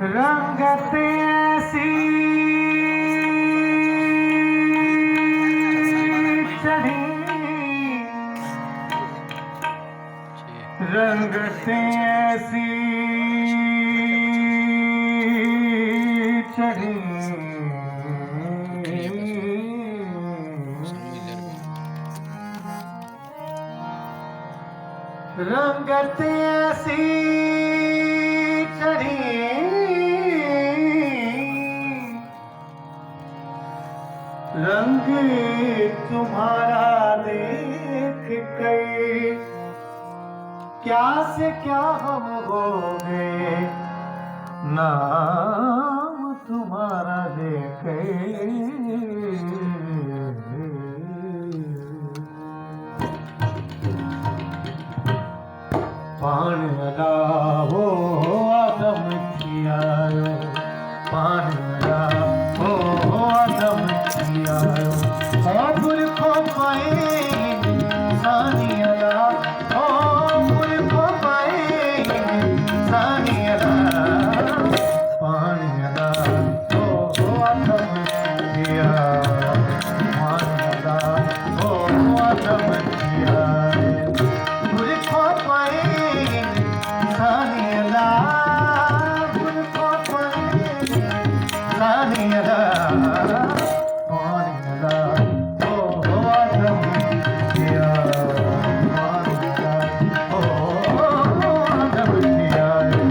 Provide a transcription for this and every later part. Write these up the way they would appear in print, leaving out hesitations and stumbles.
रंगत ऐसी चढ़ी, रंगत ऐसी चढ़ी, रंगत ऐसी चढ़ी, रंग तुम्हारा देख कर क्या से क्या हम हो गए, नाम तुम्हारा देख पाणला हो आदम थियारो, पाणला हो आदम थियारो, ओ पुरखो पाए सानियला, ओ पुरखो पाए सानियला, पाणला हो आदम थियारो, पाणला हो आदम थियारो, पुरखो पाए सानियला, पुरखो पाए सानियला, पाणला हो आदम थियारो, पाणला हो आदम थियारो।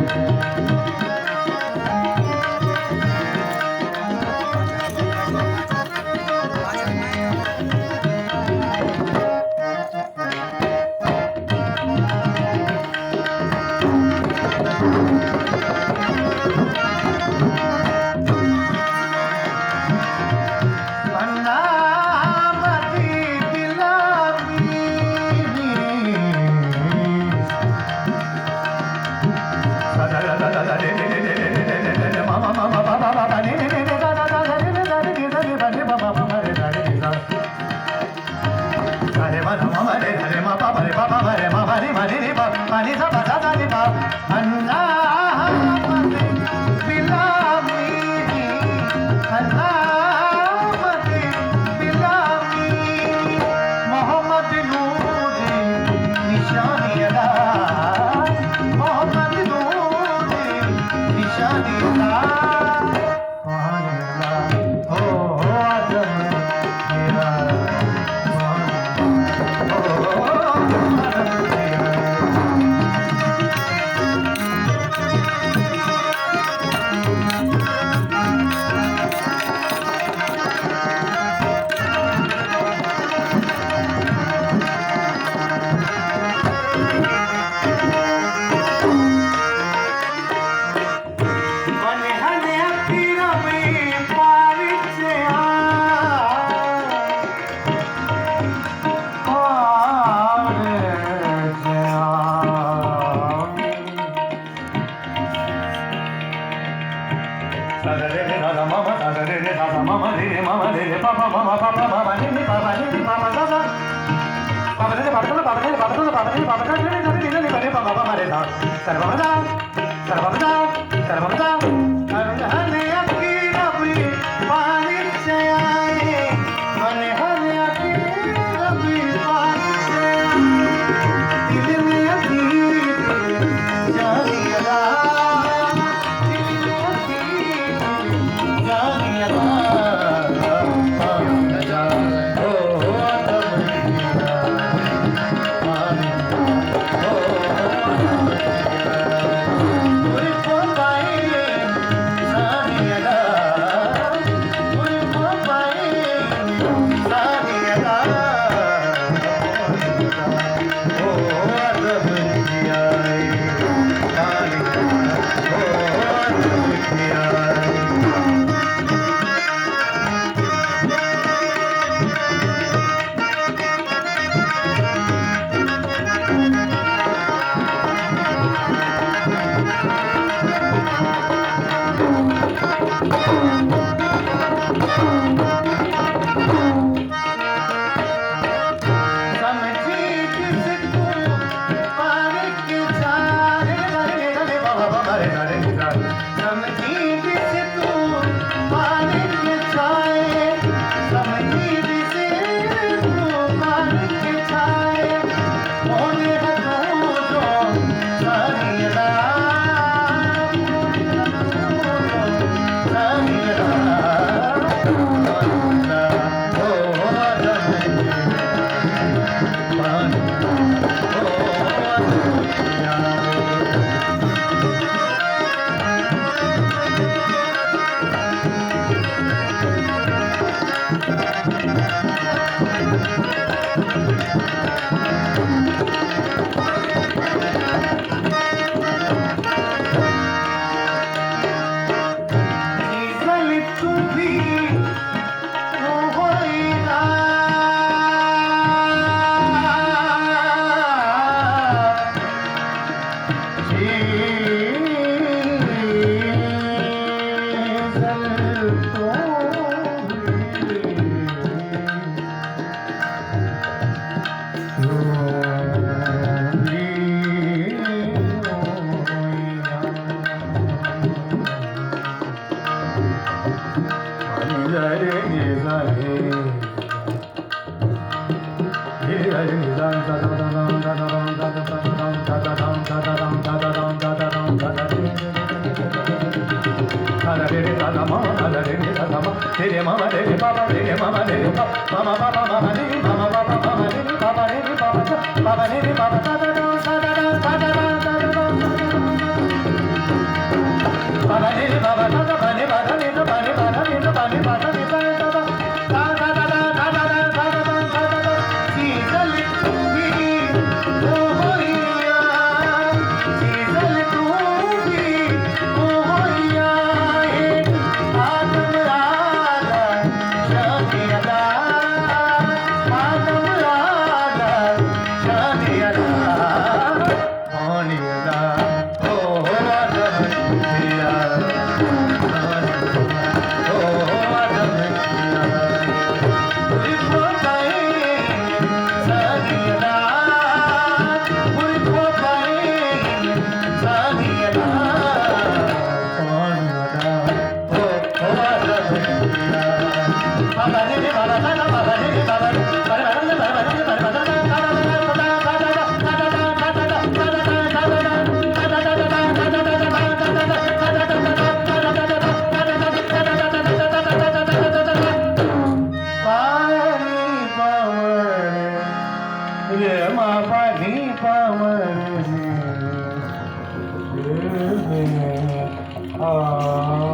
रे मम रे रे बाबा रे रे मम रे रे बाबा मम बाबा मम रे रे मम बाबा मम रे रे बाबा रे रे बाबा रे रे बाबा दा दा दा दा दा दा दा दा बाबा रे रे बाबा दा दा बने बाबा रे रे बने बाबा रे रे बने बाबा रे रे बाबा दा दा दा दा दा दा दा दा दा दा सीजल भी ओ होइया सीजल तू भी ओ होइया आदम आला शादियादा आदम आला शादियादा होनियादा ओ आदम दिया Ah